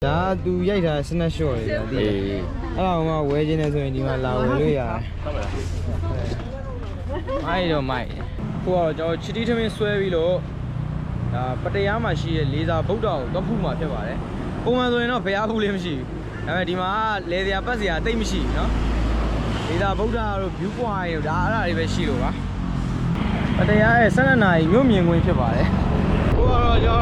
ဒါသူရိုက်တာစနက်လျှော့တယ်ဒီအဲ့ဒါမှဝဲခြင်းနဲ့ဆိုရင်ဒီမှာလာဝဲလို့ရတယ်ဟုတ်ပါလားမိုက်တော့မိုက်ကိုကတော့ကျွန်တော်ချီတီထမင်းဆွဲပြီးလို့ဒါပတရားမှာရှိတဲ့လေးစာဗုဒ္ဓကိုတော့ဖူးမှာဖြစ်ပါတယ်ပုံမှန်ဆိုရင်တော့ဘုရားဖူးလေးမရှိဘူးဒါပေမဲ့ဒီမှာလေစရာပတ်စရာတိတ်မရှိဘူးเนาะလေးစာဗုဒ္ဓတို့ view point တို့ဒါအဲ့ဒါတွေပဲရှိလို့ပါပတရားရဲ့12နာရီမြို့မြင်ကွင်းဖြစ်ပါတယ်ကိုကတော့ကျွန်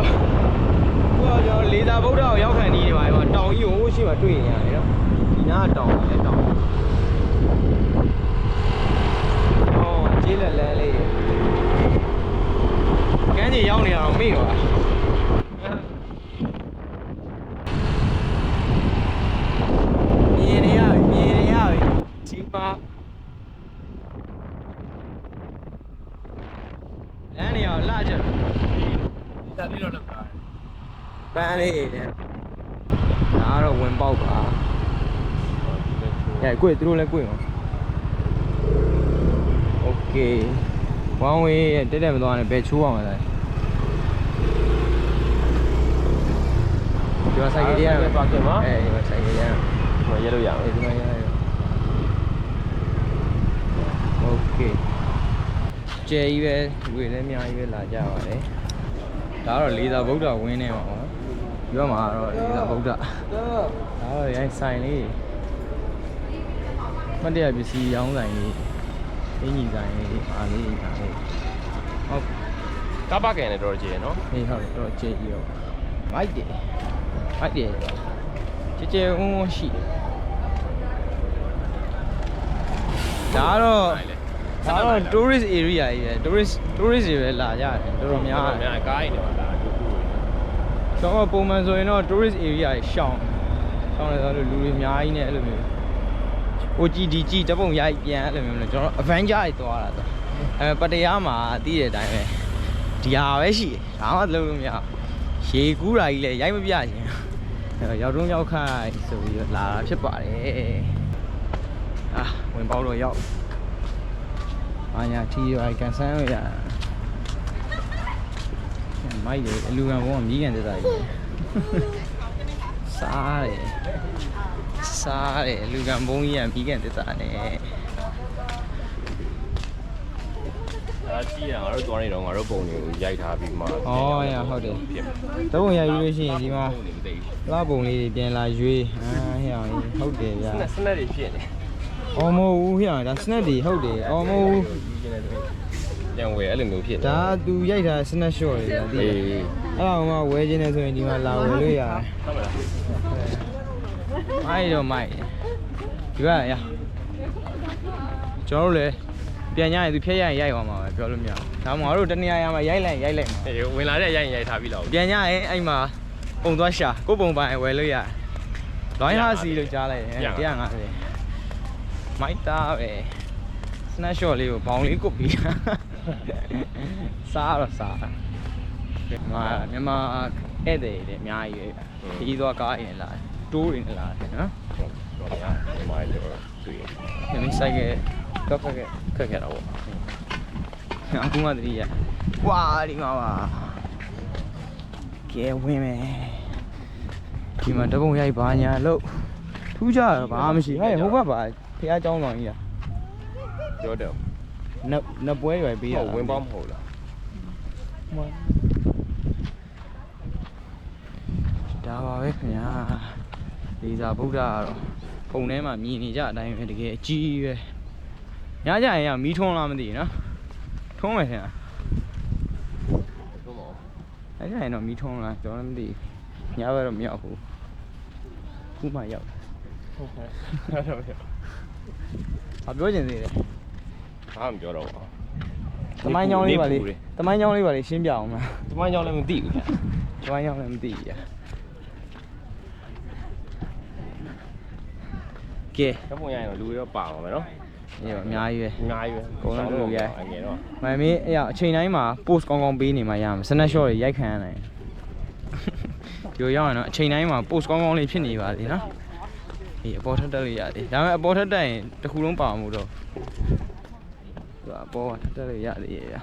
တော်လေးစာဗုဒ္ဓကိုရောက်ခံနေနေပါတယ်တောင်ကြီးကိုရှိမှတွေ့နေရတယ်เนาะဒီနားတောင်ကြီးလည်းတောင်ကျေးလက်လန်းလေးကန်းကြီးရောက်နေအောင်မေ့တော့မြင်နေရပြီဒီမှာလမ်းနေအောင်လာကြတက်ပြီးတော့လောက်တာပန်းလေးတဲ့ဒါကတော့ဝင်ပေါက်ပါညကိုသူတို့လည်းကိုအောင်โอเคဝမ်းဝေးတက်မသွားနဲ့ဘယ်ချိုးအောင်လဲဒီမှာဆိုင်ကလေးရတယ်ပါကင်ပါအဲဒီမှာဆိုင်ကလေးရတယ်ဒီမှာရဲလို့ရအောင်ဒီမှာရဲရโอเคကျဲကြီးပဲလူတွေလည်းအများကြီးပဲလာကြပါတယ်ဒါကတော့လေးသာဗုဒ္ဓဝင်းနေပါဘောဒီဘက်မှာတော့လေးသာဗုဒ္ဓဒါတော့ရိုင်းဆိုင်လေးမတရားပစ္စည်းရောင်းဆိုင်လေးအင်းကြီးဆိုင်လေးအားလေးအားလေးဟုတ်ကားပါကင်လည်းတော်တော်ကျေနော်အေးဟုတ်တော့ကျေကြီးရောမိုက်တယ်ကျေဝန်းရှိဒါတော့tourist area ကြီးပဲ tourist တွေပဲလာကြတယ်တော်တော်များတယ်ကားကြီးတွေမှာလာတူတူကျွန်တော်ပုံမှန်ဆိုရင်တော့ tourist area ကြီးရှောင်းတယ်ဆိုတော့လူတွေအများကြီးနဲ့အဲ့လိုမျိုးOGDG တပုံရိုက်ပြန်အဲ့လိုမျိုးလို့ကျွန်တော် Avenger ကြီးသွားတာဆိုပတရားမှာတီးတဲ့အတိုင်းပဲဒီဟာပဲရှိတယ်ဒါမှလုပ်လို့မရရေကူးတာကြီးလည်းရိုက်မပြချင်ရောက်တော့ရောက်ခိုင်းဆိုပြီးတော့လာတာဖြစ်ပါတယ်ဝင်ပေါက်တော့ရောက်ဘာညာထီရွာကန်ဆန်းရမိုက်ရအလူကံဘောမြည်ကန်တက်တာကြီးစားတယ်လူကံဘုံကြီးကမြည်ကန်တက်တာနဲ့အားကြီးရငါတို့သွားနေတော့ငါတို့ပုံတွေကိုရိုက်ထားပြီးမှဟုတ်တယ်တော့ပုံရိုက်ယူလို့ရှိရင်ဒီမှာလာပုံလေးတွေပြန်လာရွေးဟဲ့အောင်ဟုတ်တယ်ဗျာစနက်တွေဖြစ်နေအော်မဟုတ်ဘူးဟဲ့အောင်ဒါစနက်တွေဟုတ်တယ်အော်မဟုတ်ဘူးပြန်ဝယ်အဲ့လိုမျိုးဖြစ်နေဒါသူရိုက်တာစနက်လျှော့တယ်ဗျာဒီအဲ့ဒါမှဝဲခြင်းနဲ့ဆိုရင်ဒီမှာလာဝဲလို့ရတယ်ဟုတ်ပါလားမိုက်တော့မိုက်ဒီကရကျွန်တော်တို့လည်းပြန်ရရင်သူဖြတ်ရရင်ရိုက်သွားမှာပဲပြောလို့မရဘူးဒါမှမဟုတ်တို့တနေရာရမှာရိုက်လိုက်မှာဝင်လာတဲ့ရိုက်ရင်ရိုက်ထားပြီးတော့ပြန်ရရင်အဲ့မှာပုံသွားရှာကိုပုံပိုင်ဝယ်လို့ရတယ်လွိုင်းဟာစီလို့ကြားလိုက်တယ်150မိုက်တာပဲစနက်ရှော့လေးကိုဘောင်လေးကုတ်ပြီးစားတော့စားမြန်မာဧည့်သည်တွေအများကြီးပဲခကြီးသွားကားရင်လာတိုးတွေနဲ့လာတယ်နော်တော်ရမြန်မာတွေတွေ့ရမြင်းဆိုင်ကတော့ခက်ခဲ့တော့အခုမှတတိယဝါဒီမှာပါကဲဝင်မယ်ဒီမှာတပုံရိုက်ပါညာလို့ထူးကြတော့ဘာမှမရှိဟဲ့ဟိုဘက်ပါဖះเจ้าဆောင်ကြီးလားပြောတယ်နပွဲရွယ်ပေးရဝင်ပေါင်းမဟုတ်လားဒါပါပဲခင်ဗျာလေးစာဗုဒ္ဓကတော့ပုံထဲမှာမြင်နေကြအတိုင်းပဲတကယ်အကြီးပဲညကြရင်မီးထွန်းလားမသိဘူးနော်ထွန်းမယ်ခင်ဗျာထွန်းပါအဲ့ကြရင်တော့မီးထွန်းလားကျွန်တော်လည်းမသိဘူးညဘက်တော့မရောက်ဘူးခုမှရောက်ဟုတ်ကဲ့အဲ့တော့ဘာပြောချင်သေးလဲဘာမှမပြောတော့ပါသမိုင်းကြောင်းလေးပါလေသမိုင်းကြောင်းလေးပါလေရှင်းပြအောင်မလားသမိုင်းကြောင်းလည်းမသိဘူးခင်ဗျသမိုင်းကြောင်းလည်းမသိဘူးဗျကဲတပုံရရင်တော့လူတွေတော့ပါပါမယ်နော်အေးပါအများကြီးပဲအများကြီးပဲအကုန်လုံးလူရိုက်ငယ်တော့မမေးအဲ့အချိန်တိုင်းမှာ post ကောင်းကောင်းပေးနေမှရမှာ snap shot တွေရိုက်ခံရနိုင်ဒီလိုရောက်ရင်တော့အချိန်တိုင်းမှာ post ကောင်းကောင်းလေးဖြစ်နေပါသေးနော်အေးအပေါ်ထက်တက်လို့ရတယ်ဒါပေမဲ့အပေါ်ထက်တက်ရင်တစ်ခုလုံးပါမှာမဟုတ်တော့သူကအပေါ်ထက်တက်လို့ရသေးရဲ့ဗျာ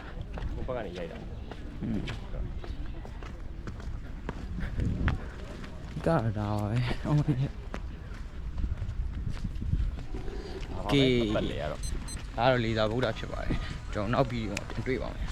ဘုဘကနေရိုက်တာက ကတော့ဒါပါပဲဟုတ်ကဲ့ ကဲပတ်လေရတော့ ဒါကတော့လေသာဗုဒ္ဓဖြစ်ပါတယ်ကျွန်တော်နောက်ဗီဒီယိုမှာပြန်တွေ့ပါမယ်